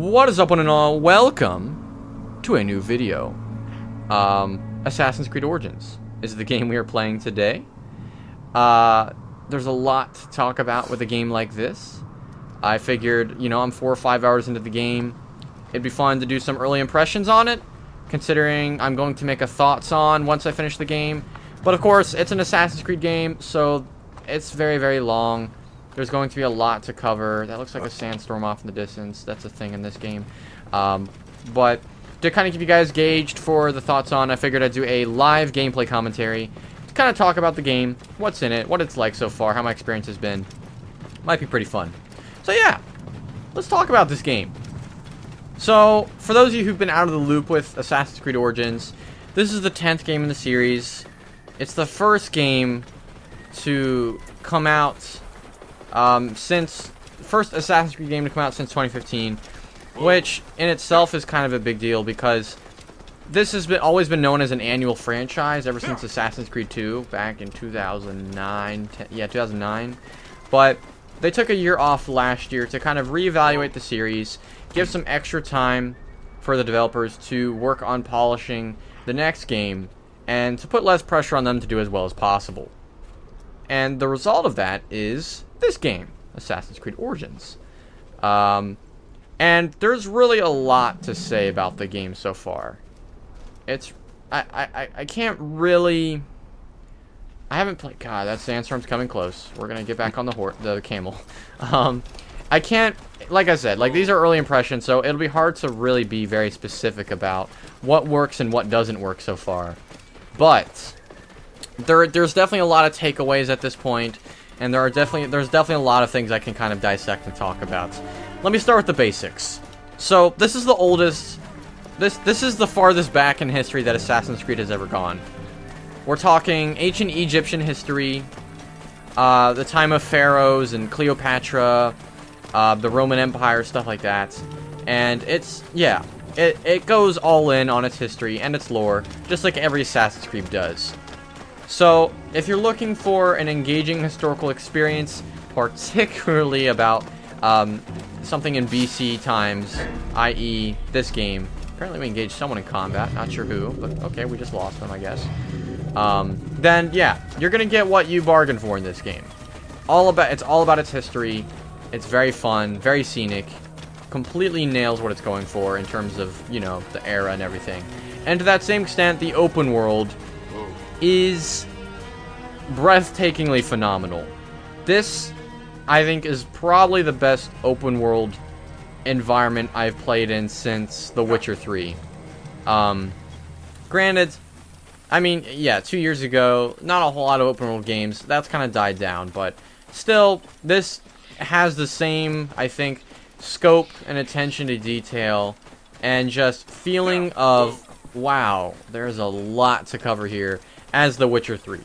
What is up, one and all? Welcome to a new video. Assassin's Creed Origins is the game we are playing today. There's a lot to talk about with a game like this. I figured, you know, I'm 4 or 5 hours into the game. It'd be fun to do some early impressions on it, considering I'm going to make a thoughts on once I finish the game. But of course, it's an Assassin's Creed game, so it's very, very long. There's going to be a lot to cover. That looks like a sandstorm off in the distance. That's a thing in this game. But to kind of keep you guys gauged for the thoughts on, I figured I'd do a live gameplay commentary to kind of talk about the game, what's in it, what it's like so far, how my experience has been. Might be pretty fun. So yeah, let's talk about this game. So, for those of you who've been out of the loop with Assassin's Creed Origins, this is the 10th game in the series. It's the first game to come out first Assassin's Creed game to come out since 2015, which in itself is kind of a big deal because this has always been known as an annual franchise ever since Assassin's Creed 2 back in 2009. Yeah, 2009. But they took a year off last year to kind of reevaluate the series, give some extra time for the developers to work on polishing the next game, and to put less pressure on them to do as well as possible. And the result of that is this game, Assassin's Creed Origins. And there's really a lot to say about the game so far. I can't really... I haven't played... God, that sandstorm's coming close. We're gonna get back on the camel. I can't... Like I said, like, these are early impressions, so it'll be hard to really be very specific about what works and what doesn't work so far. But there's definitely a lot of takeaways at this point, and there's definitely a lot of things I can kind of dissect and talk about. Let me start with the basics. So this is the oldest, this is the farthest back in history that Assassin's Creed has ever gone. We're talking ancient Egyptian history, the time of pharaohs and Cleopatra, the Roman Empire, stuff like that. And it's, yeah, it goes all in on its history and its lore, just like every Assassin's Creed does. So, if you're looking for an engaging historical experience, particularly about something in BC times, i.e. this game. Apparently we engaged someone in combat, not sure who, but okay, we just lost them, I guess. Then, yeah, you're going to get what you bargained for in this game. It's all about its history. It's very fun, very scenic, completely nails what it's going for in terms of, you know, the era and everything. And to that same extent, the open world is breathtakingly phenomenal. This, I think, is probably the best open world environment I've played in since The Witcher 3. Granted, I mean, yeah, 2 years ago, not a whole lot of open world games. That's kind of died down, but still, this has the same, I think, scope and attention to detail and just feeling of, wow, there's a lot to cover here, as The Witcher 3.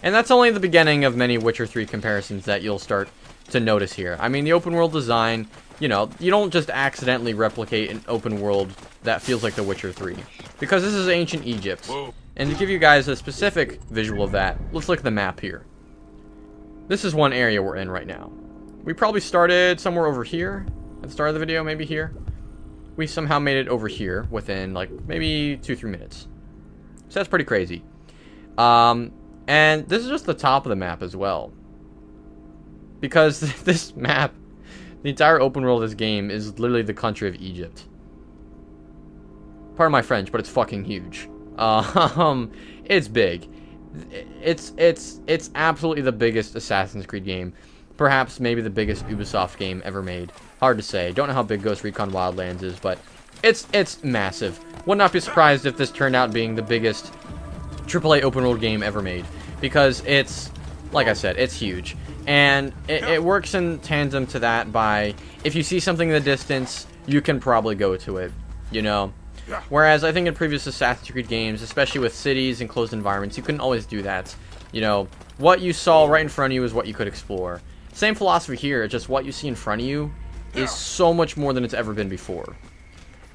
And that's only the beginning of many Witcher 3 comparisons that you'll start to notice here. I mean, the open world design, you know, you don't just accidentally replicate an open world that feels like The Witcher 3. Because this is ancient Egypt. And to give you guys a specific visual of that, let's look at the map here. This is one area we're in right now. We probably started somewhere over here at the start of the video, maybe here. We somehow made it over here within, like, maybe 2-3 minutes. So that's pretty crazy. And this is just the top of the map as well. Because this map, the entire open world of this game is literally the country of Egypt. Pardon my French, but it's fucking huge. It's big. It's absolutely the biggest Assassin's Creed game. Perhaps maybe the biggest Ubisoft game ever made. Hard to say. Don't know how big Ghost Recon Wildlands is, but it's massive. Would not be surprised if this turned out being the biggest AAA open world game ever made, because it's, like I said, it's huge, and it works in tandem to that by, if you see something in the distance, you can probably go to it, you know, whereas I think in previous Assassin's Creed games, especially with cities and closed environments, you couldn't always do that. You know, what you saw right in front of you is what you could explore. Same philosophy here, just what you see in front of you is so much more than it's ever been before,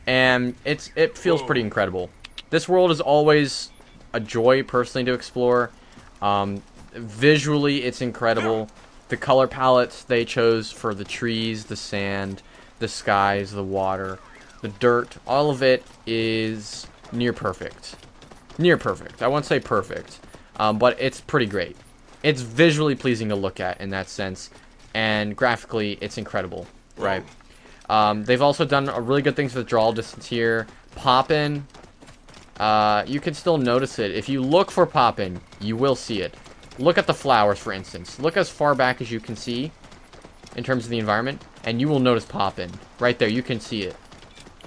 and it feels pretty incredible. This world is always a joy personally to explore. Visually, it's incredible. The color palettes they chose for the trees, the sand, the skies, the water, the dirt, all of it is near perfect. Near perfect. I won't say perfect, but it's pretty great. It's visually pleasing to look at in that sense, and graphically, it's incredible, right? They've also done a really good things with draw distance here. Poppin', you can still notice it. If you look for poppin', you will see it. Look at the flowers, for instance. Look as far back as you can see in terms of the environment, and you will notice poppin'. Right there, you can see it.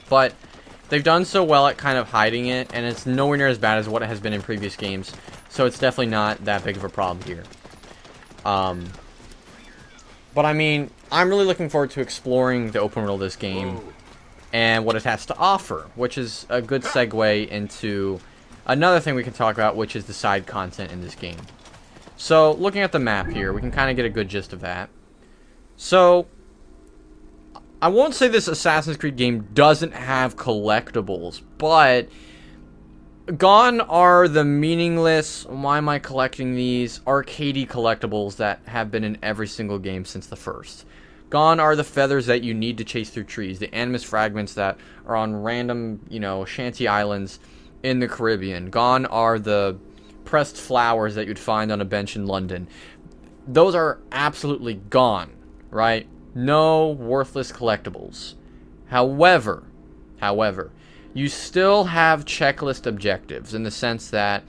But they've done so well at kind of hiding it, and it's nowhere near as bad as what it has been in previous games, so it's definitely not that big of a problem here. But I mean, I'm really looking forward to exploring the open world of this game and what it has to offer, which is a good segue into another thing we can talk about, which is the side content in this game. So, looking at the map here, we can kind of get a good gist of that. So, I won't say this Assassin's Creed game doesn't have collectibles, but gone are the meaningless, why am I collecting these, arcadey collectibles that have been in every single game since the first. Gone are the feathers that you need to chase through trees, the animus fragments that are on random, you know, shanty islands in the Caribbean. Gone are the pressed flowers that you'd find on a bench in London. Those are absolutely gone, right? No worthless collectibles. However, you still have checklist objectives in the sense that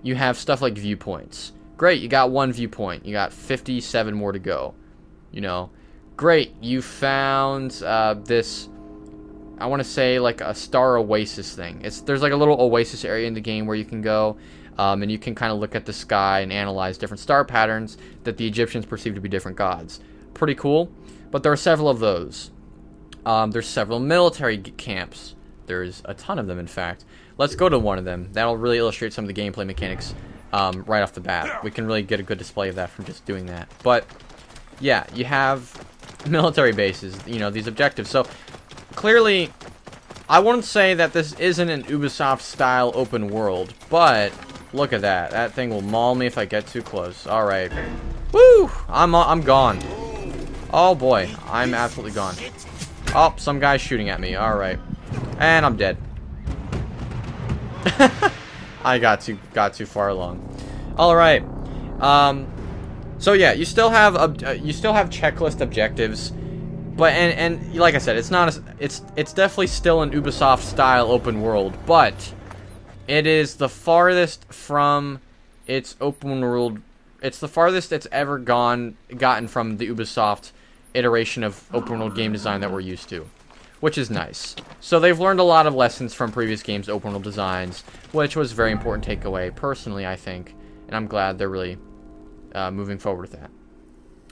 you have stuff like viewpoints. Great, you got one viewpoint. You got 57 more to go. You know, great, you found this, I want to say like a star oasis thing. There's like a little oasis area in the game where you can go and you can kind of look at the sky and analyze different star patterns that the Egyptians perceive to be different gods. Pretty cool, but there are several of those. There's several military camps. There's a ton of them, in fact. Let's go to one of them. That'll really illustrate some of the gameplay mechanics right off the bat. We can really get a good display of that from just doing that. But, yeah, you have military bases, you know, these objectives. So, clearly, I wouldn't say that this isn't an Ubisoft-style open world, but look at that. That thing will maul me if I get too close. Alright. Woo! I'm gone. Oh, boy. I'm absolutely gone. Oh, some guy's shooting at me. Alright. And I'm dead. I got too far along. All right. So yeah, you still have checklist objectives, but and like I said, it's definitely still an Ubisoft style open world, but it is the farthest from its open world. It's the farthest it's ever gotten from the Ubisoft iteration of open world game design that we're used to, which is nice. So they've learned a lot of lessons from previous games' open world designs, which was a very important takeaway, personally, I think, and I'm glad they're really moving forward with that.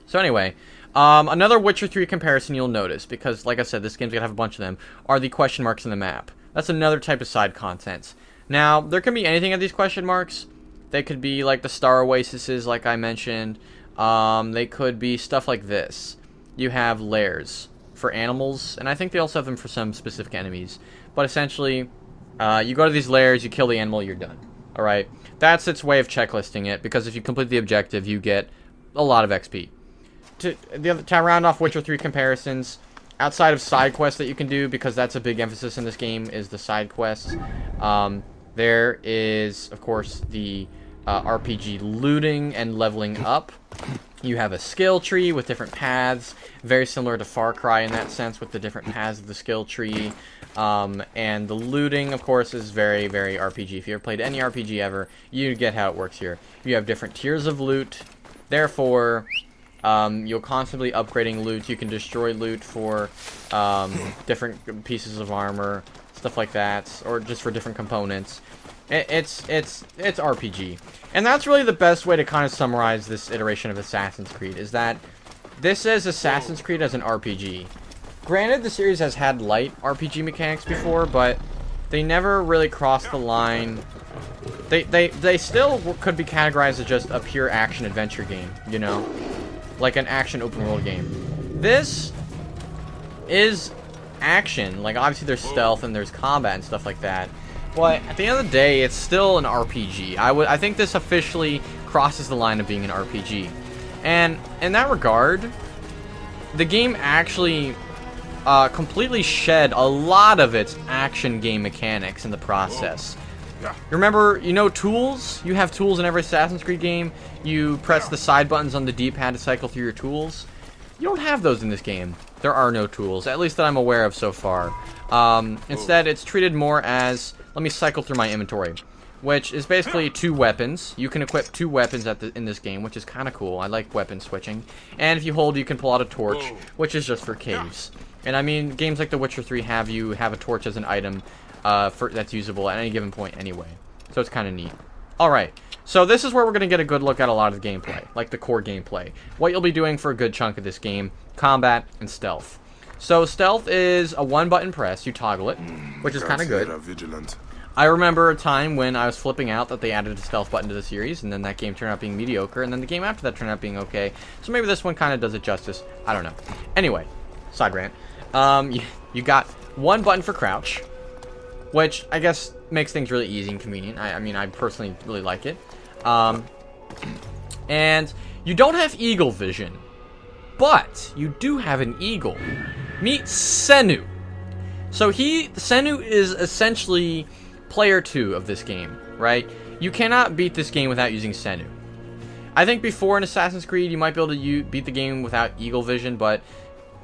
So anyway, another Witcher 3 comparison you'll notice, because like I said, this game's gonna have a bunch of them, are the question marks in the map. That's another type of side content. Now, there can be anything at these question marks. They could be like the star oases, like I mentioned. They could be stuff like this. You have lairs for animals, and I think they also have them for some specific enemies. But essentially, you go to these lairs, you kill the animal, you're done. Alright? That's its way of checklisting it, because if you complete the objective, you get a lot of XP. To round off Witcher 3 comparisons, outside of side quests that you can do, because that's a big emphasis in this game, is the side quests. There is, of course, the RPG looting and leveling up. You have a skill tree with different paths, very similar to Far Cry in that sense, with the different paths of the skill tree. And the looting, of course, is very, very RPG. If you ever played any RPG ever, you get how it works here. You have different tiers of loot. Therefore, you'll constantly upgrading loot. You can destroy loot for different pieces of armor, stuff like that, or just for different components. It's RPG. And that's really the best way to kind of summarize this iteration of Assassin's Creed, is that this is Assassin's Creed as an RPG. Granted, the series has had light RPG mechanics before, but they never really crossed the line. They still could be categorized as just a pure action-adventure game, you know? Like an action open-world game. This is action. Like, obviously there's stealth and there's combat and stuff like that. But at the end of the day, it's still an RPG. I think this officially crosses the line of being an RPG. And in that regard, the game actually completely shed a lot of its action game mechanics in the process. Remember, you know tools? You have tools in every Assassin's Creed game. You press the side buttons on the D-pad to cycle through your tools. You don't have those in this game. There are no tools, at least that I'm aware of so far. Instead, it's treated more as, let me cycle through my inventory, which is basically 2 weapons. You can equip 2 weapons in this game, which is kind of cool. I like weapon switching. And if you hold, you can pull out a torch, which is just for caves. And I mean, games like The Witcher 3 have you have a torch as an item that's usable at any given point anyway. So it's kind of neat. Alright, so this is where we're going to get a good look at a lot of the gameplay, like the core gameplay. What you'll be doing for a good chunk of this game, combat and stealth. So stealth is a 1-button press, you toggle it, which is kind of good. I remember a time when I was flipping out that they added a stealth button to the series, and then that game turned out being mediocre, and then the game after that turned out being okay. So maybe this one kind of does it justice. I don't know. Anyway, side rant. You got 1 button for crouch, which I guess makes things really easy and convenient. I mean, I personally really like it. And you don't have eagle vision, but you do have an eagle. Meet Senu. So Senu is essentially player 2 of this game, right? You cannot beat this game without using Senu. I think before in Assassin's Creed you might be able to beat the game without eagle vision, but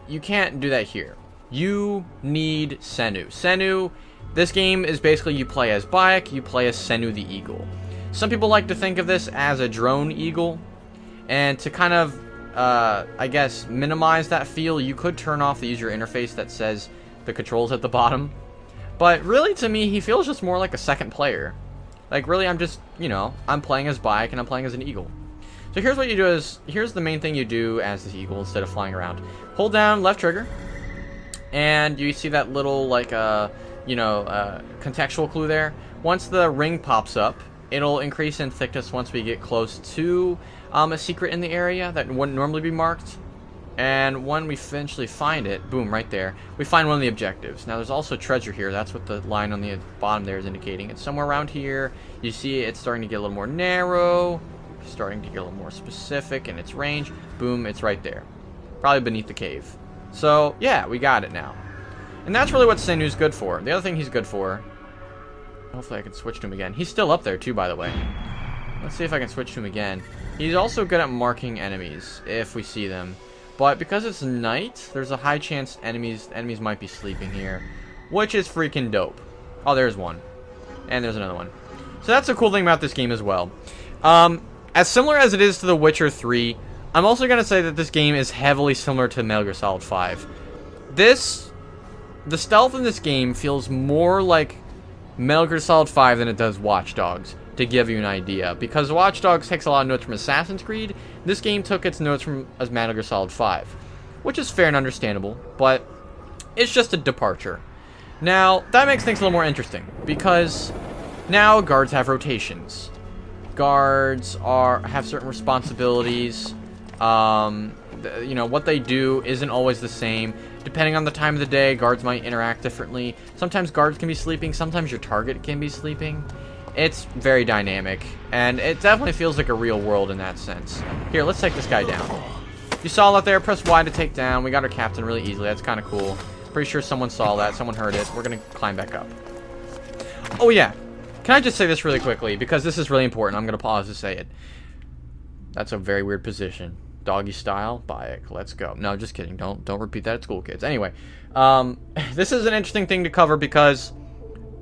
you can't do that here. You need Senu. Senu, this game is basically you play as Bayek, you play as Senu the eagle. Some people like to think of this as a drone eagle, and to kind of, I guess, minimize that feel, you could turn off the user interface that says the controls at the bottom. But really, to me, he feels just more like a second player. Like, really, I'm just, you know, I'm playing as Bayek and I'm playing as an eagle. So here's what you do here's the main thing you do as the eagle instead of flying around. Hold down left trigger, and you see that little, like, contextual clue there. Once the ring pops up, it'll increase in thickness once we get close to a secret in the area that wouldn't normally be marked. And when we eventually find it, boom, right there, we find one of the objectives. Now, there's also treasure here. That's what the line on the bottom there is indicating. It's somewhere around here. You see it's starting to get a little more narrow, starting to get a little more specific in its range. Boom, it's right there. Probably beneath the cave. So, yeah, we got it now. And that's really what Senu's good for. The other thing he's good for, hopefully I can switch to him again. He's still up there, too, by the way. Let's see if I can switch to him again. He's also good at marking enemies, if we see them. But because it's night, there's a high chance enemies might be sleeping here, which is freaking dope. Oh, there's one. And there's another one. So that's a cool thing about this game as well. As similar as it is to The Witcher 3, I'm also going to say that this game is heavily similar to Metal Gear Solid 5. The stealth in this game feels more like Metal Gear Solid 5 than it does Watch Dogs, to give you an idea. Because Watch Dogs takes a lot of notes from Assassin's Creed, this game took its notes from Metal Gear Solid 5. Which is fair and understandable, but it's just a departure. Now, that makes things a little more interesting, because now guards have rotations. Guards have certain responsibilities. You know, what they do isn't always the same. Depending on the time of the day, guards might interact differently. Sometimes guards can be sleeping, sometimes your target can be sleeping. It's very dynamic, and it definitely feels like a real world in that sense. Here, let's take this guy down. You saw that there, press Y to take down. We got our captain really easily, that's kind of cool. Pretty sure someone saw that, someone heard it. We're gonna climb back up. Oh yeah, can I just say this really quickly, because this is really important. I'm gonna pause to say it. That's a very weird position. Doggy style, Bayek, let's go. No, just kidding, don't repeat that at school, kids. Anyway, this is an interesting thing to cover because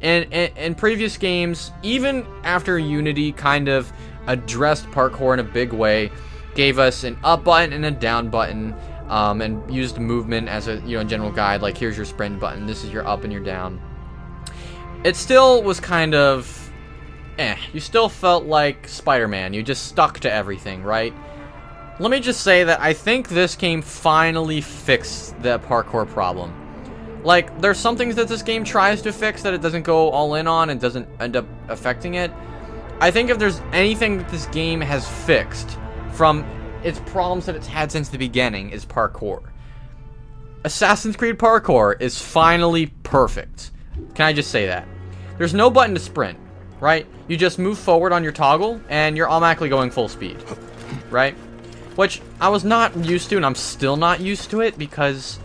in previous games, even after Unity kind of addressed parkour in a big way, gave us an up button and a down button, and used movement as a general guide, like here's your sprint button, this is your up and your down. It still was kind of you still felt like Spider-Man. You just stuck to everything, right? Let me just say that I think this game finally fixed the parkour problem. Like, there's some things that this game tries to fix that it doesn't go all in on and doesn't end up affecting it. I think if there's anything that this game has fixed from its problems that it's had since the beginning is parkour. Assassin's Creed parkour is finally perfect. Can I just say that? There's no button to sprint, right? You just move forward on your toggle and you're automatically going full speed, right? Which I was not used to, and I'm still not used to it because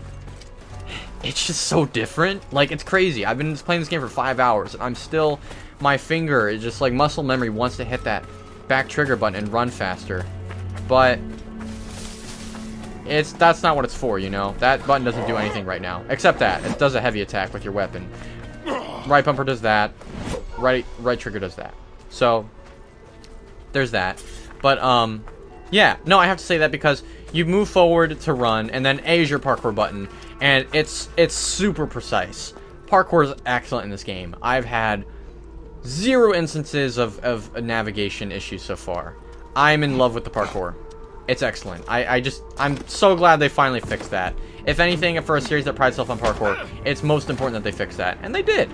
it's just so different. Like, it's crazy. I've been playing this game for 5 hours, and I'm still, my finger is just like muscle memory wants to hit that back trigger button and run faster. But that's not what it's for, you know. That button doesn't do anything right now, except that it does a heavy attack with your weapon. Right bumper does that. Right trigger does that. So there's that. But yeah, no, I have to say that because you move forward to run, and then A is your parkour button, and it's super precise. Parkour is excellent in this game. I've had 0 instances of navigation issues so far. I'm in love with the parkour. It's excellent. I'm so glad they finally fixed that. If anything, for a series that prides itself on parkour, it's most important that they fix that, and they did.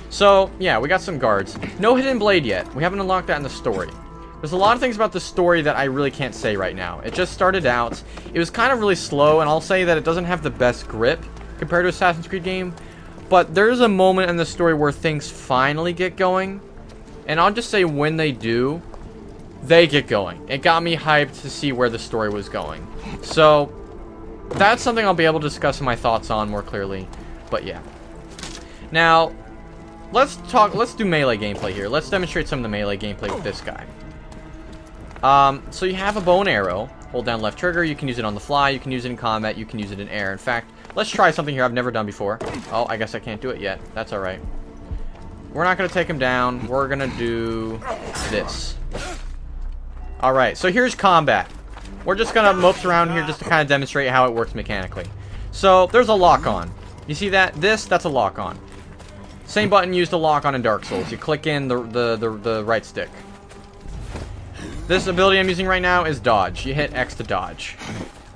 So yeah, we got some guards. No hidden blade yet. We haven't unlocked that in the story. There's a lot of things about the story that I really can't say right now. It just started out. It was kind of really slow, and I'll say that it doesn't have the best grip compared to Assassin's Creed game. But there's a moment in the story where things finally get going. And I'll just say when they do, they get going. It got me hyped to see where the story was going. So that's something I'll be able to discuss my thoughts on more clearly. But yeah. Now, let's do melee gameplay here. Let's demonstrate some of the melee gameplay with this guy. So you have a bow and arrow. Hold down left trigger. You can use it on the fly. You can use it in combat. You can use it in air. In fact, let's try something here I've never done before. Oh, I guess I can't do it yet. That's alright. We're not going to take him down. We're going to do this. Alright, so here's combat. We're just going to mope around here just to kind of demonstrate how it works mechanically. So, there's a lock-on. You see that? That's a lock-on. Same button used to lock on in Dark Souls. You click in the right stick. This ability I'm using right now is dodge. You hit X to dodge.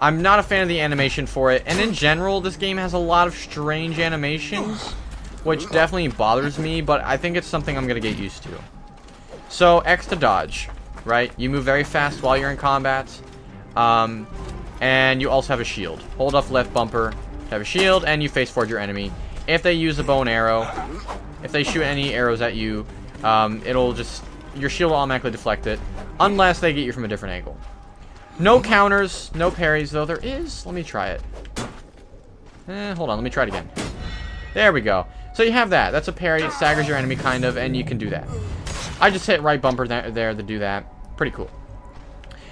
I'm not a fan of the animation for it, and in general, this game has a lot of strange animations, which definitely bothers me, but I think it's something I'm going to get used to. So, X to dodge, right? You move very fast while you're in combat, and you also have a shield. Hold up left bumper to have a shield, and you face forward your enemy. If they use a bow and arrow, if they shoot any arrows at you, your shield will automatically deflect it, unless they get you from a different angle. No counters, no parries, though there is. Let me try it. Hold on, let me try it again. There we go. So you have that. That's a parry. It staggers your enemy, kind of, and you can do that. I just hit right bumper there to do that. Pretty cool.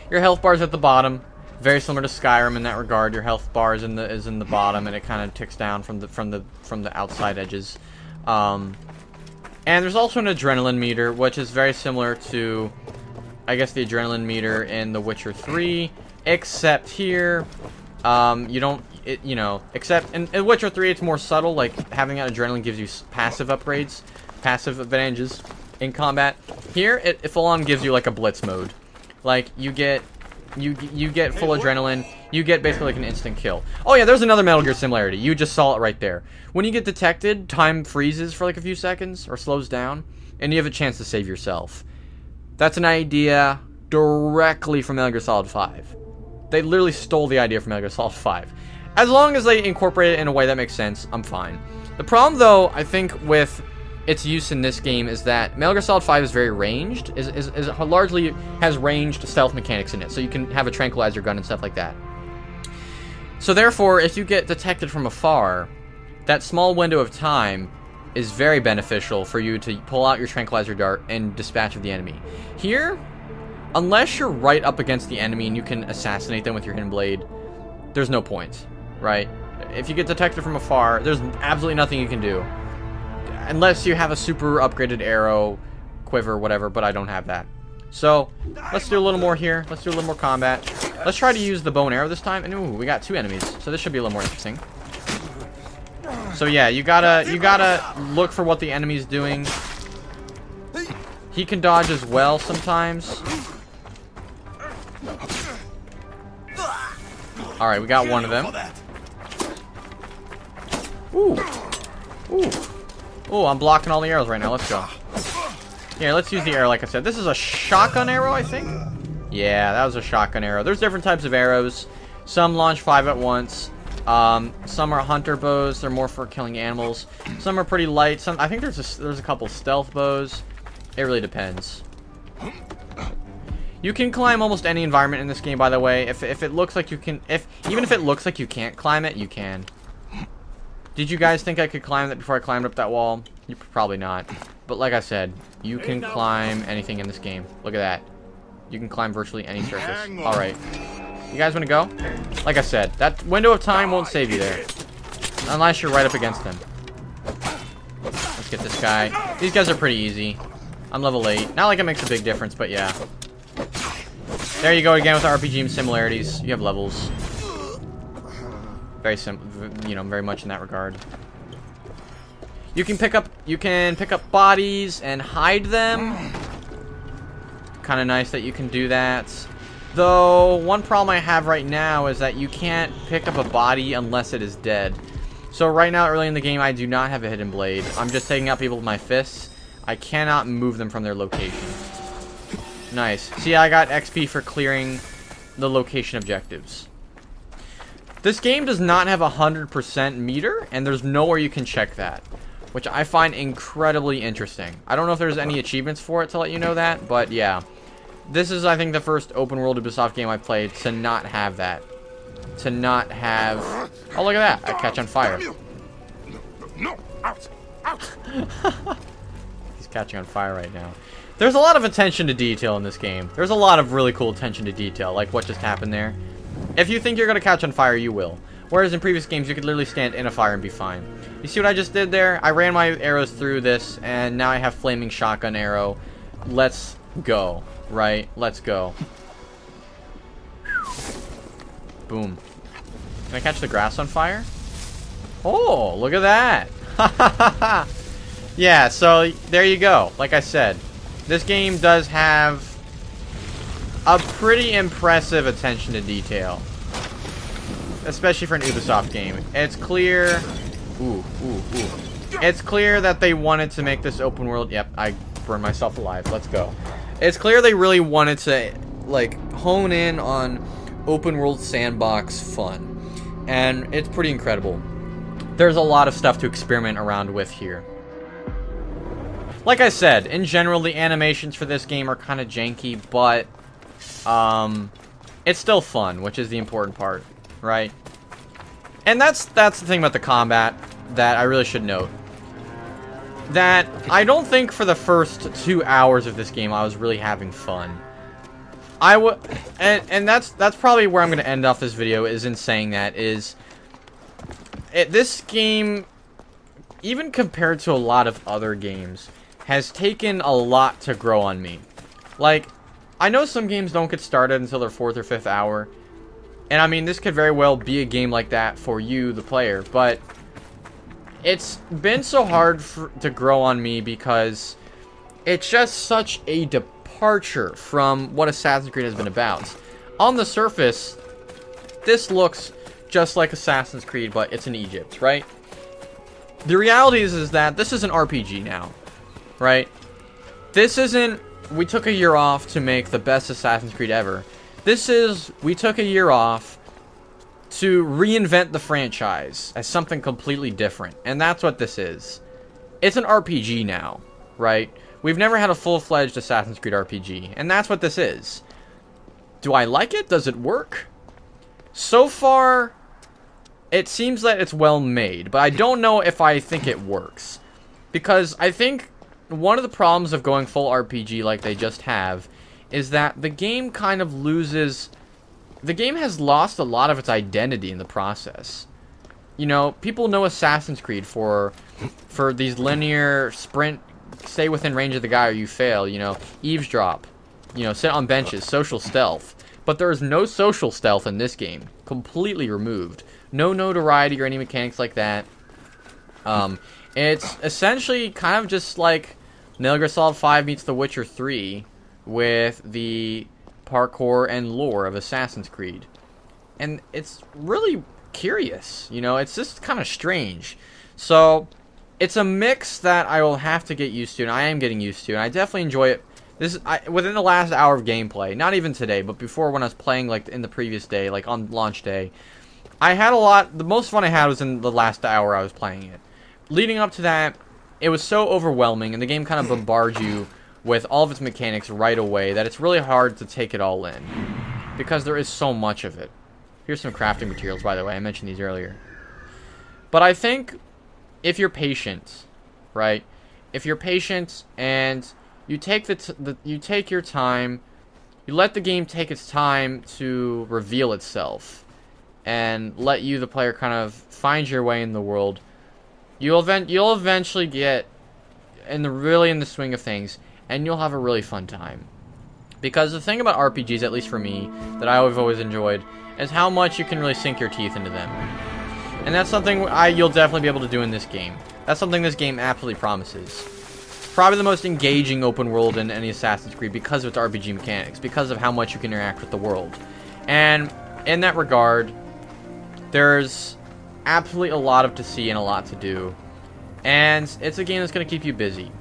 Your health bar is at the bottom. Very similar to Skyrim in that regard. Your health bar is in the bottom, and it kind of ticks down from the outside edges. And there's also an adrenaline meter, which is very similar to, I guess, the adrenaline meter in The Witcher 3, except here, except in Witcher 3, it's more subtle. Like, having that adrenaline gives you passive upgrades, passive advantages in combat. Here, it full-on gives you like a blitz mode. Like, you get full adrenaline. You get basically like an instant kill. Oh yeah, there's another Metal Gear similarity. You just saw it right there. When you get detected, time freezes for like a few seconds or slows down, and you have a chance to save yourself. That's an idea directly from Metal Gear Solid 5. They literally stole the idea from Metal Gear Solid 5. As long as they incorporate it in a way that makes sense, I'm fine. The problem, though, I think with its use in this game is that Metal Gear Solid 5 is very ranged, is largely has ranged stealth mechanics in it, so you can have a tranquilizer gun and stuff like that. So therefore, if you get detected from afar, that small window of time is very beneficial for you to pull out your tranquilizer dart and dispatch of the enemy. Here, unless you're right up against the enemy and you can assassinate them with your hidden blade, there's no point, right? If you get detected from afar, there's absolutely nothing you can do. Unless you have a super upgraded arrow, quiver, whatever, but I don't have that. So, let's do a little more here. Let's do a little more combat. Let's try to use the bow and arrow this time. And ooh, we got 2 enemies, so this should be a little more interesting. So yeah, you gotta look for what the enemy's doing. He can dodge as well sometimes. Alright, we got one of them. Ooh. Ooh. Ooh, I'm blocking all the arrows right now. Let's go. Yeah, let's use the arrow like I said. This is a shotgun arrow, I think? Yeah, that was a shotgun arrow. There's different types of arrows. Some launch 5 at once. Some are hunter bows. They're more for killing animals. Some are pretty light. I think there's a couple stealth bows. It really depends. You can climb almost any environment in this game, by the way. If it looks like you can, even if it looks like you can't climb it, you can. Did you guys think I could climb that before I climbed up that wall? You probably not. But like I said, you can climb anything in this game. Look at that. You can climb virtually any surface. Alright. You guys want to go? Like I said, that window of time won't save you there. Unless you're right up against them. Let's get this guy. These guys are pretty easy. I'm level 8. Not like it makes a big difference, but yeah. There you go again with RPG similarities. You have levels. Very very much in that regard. You can pick up bodies and hide them. Kind of nice that you can do that. Though one problem I have right now is that you can't pick up a body unless it is dead. So right now, early in the game, I do not have a hidden blade. I'm just taking out people with my fists. I cannot move them from their location. Nice. See, I got XP for clearing the location objectives. This game does not have a 100% meter, and there's nowhere you can check that, which I find incredibly interesting. I don't know if there's any achievements for it to let you know that, but yeah. This is, I think, the first open-world Ubisoft game I've played to not have that. To not have... Oh, look at that. I catch on fire. No, out. He's catching on fire right now. There's a lot of attention to detail in this game. There's a lot of really cool attention to detail, like what just happened there. If you think you're going to catch on fire, you will. Whereas in previous games, you could literally stand in a fire and be fine. You see what I just did there? I ran my arrows through this, and now I have flaming shotgun arrow. Let's go. Right? Let's go. Boom. Can I catch the grass on fire? Oh, look at that. Yeah, so there you go. Like I said, this game does have a pretty impressive attention to detail. Especially for an Ubisoft game. It's clear... Ooh. It's clear that they wanted to make this open world... Yep, I burned myself alive. Let's go. It's clear they really wanted to, like, hone in on open world sandbox fun. And it's pretty incredible. There's a lot of stuff to experiment around with here. Like I said, in general, the animations for this game are kind of janky, but it's still fun, which is the important part, right? And that's the thing about the combat that I really should note. That I don't think for the first 2 hours of this game I was really having fun. And that's probably where I'm going to end off this video, is in saying that is this game, even compared to a lot of other games, has taken a lot to grow on me. Like, I know some games don't get started until their 4th or 5th hour, and I mean, this could very well be a game like that for you, the player, but it's been so hard to grow on me because it's just such a departure from what Assassin's Creed has been about. On the surface, this looks just like Assassin's Creed, but it's in Egypt, right? The reality is that this is an RPG now, right? This isn't, we took a year off to make the best Assassin's Creed ever. This is, we took a year off to reinvent the franchise as something completely different. And that's what this is. It's an RPG now, right? We've never had a full-fledged Assassin's Creed RPG, and that's what this is. Do I like it? Does it work? So far, it seems that it's well made, but I don't know if I think it works. Because I think one of the problems of going full RPG like they just have is that the game kind of loses... The game has lost a lot of its identity in the process. You know, people know Assassin's Creed for these linear sprint, stay within range of the guy or you fail, you know, eavesdrop, you know, sit on benches, social stealth. But there is no social stealth in this game. Completely removed. No notoriety or any mechanics like that. It's essentially kind of just like Metal Gear Solid 5 meets The Witcher 3 with the parkour and lore of Assassin's Creed. And it's really curious, you know, it's just kind of strange. So, it's a mix that I will have to get used to, and I am getting used to, and I definitely enjoy it. Within the last hour of gameplay, not even today, but before when I was playing, like, in the previous day, like, on launch day, I had the most fun I had was in the last hour I was playing it. Leading up to that, it was so overwhelming, and the game kind of bombards you with all of its mechanics right away that it's really hard to take it all in, because there is so much of it. Here's some crafting materials, by the way. I mentioned these earlier. But I think if you're patient, right? If you're patient and you take you take your time, you let the game take its time to reveal itself, and let you, the player, kind of find your way in the world, you'll eventually get really in the swing of things, and you'll have a really fun time. Because the thing about RPGs, at least for me, that I've always enjoyed, is how much you can really sink your teeth into them. And that's something you'll definitely be able to do in this game. That's something this game absolutely promises. It's probably the most engaging open world in any Assassin's Creed because of its RPG mechanics, because of how much you can interact with the world. And in that regard, there's absolutely a lot to see and a lot to do. And it's a game that's going to keep you busy.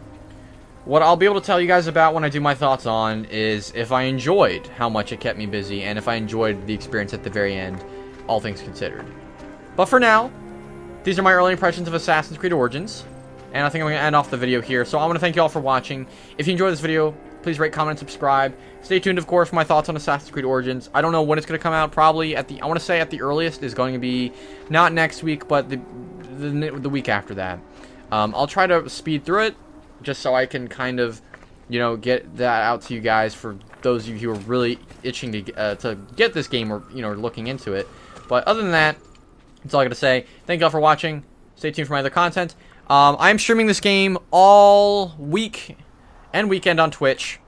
What I'll be able to tell you guys about when I do my thoughts on is if I enjoyed how much it kept me busy and if I enjoyed the experience at the very end, all things considered. But for now, these are my early impressions of Assassin's Creed Origins, and I think I'm going to end off the video here. So I want to thank you all for watching. If you enjoyed this video, please rate, comment, and subscribe. Stay tuned, of course, for my thoughts on Assassin's Creed Origins. I don't know when it's going to come out. Probably I want to say at the earliest is going to be not next week, but the week after that. I'll try to speed through it, just so I can kind of, get that out to you guys for those of you who are really itching to get this game or, looking into it. But other than that, that's all I got to say. Thank you all for watching. Stay tuned for my other content. I'm streaming this game all week and weekend on Twitch.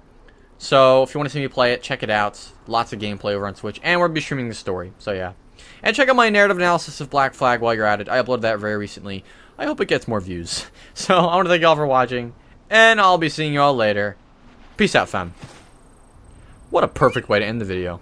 So if you want to see me play it, check it out. Lots of gameplay over on Twitch. And we'll be streaming the story. So yeah. And check out my narrative analysis of Black Flag while you're at it. I uploaded that very recently. I hope it gets more views. So I want to thank you all for watching. And I'll be seeing you all later. Peace out, fam. What a perfect way to end the video.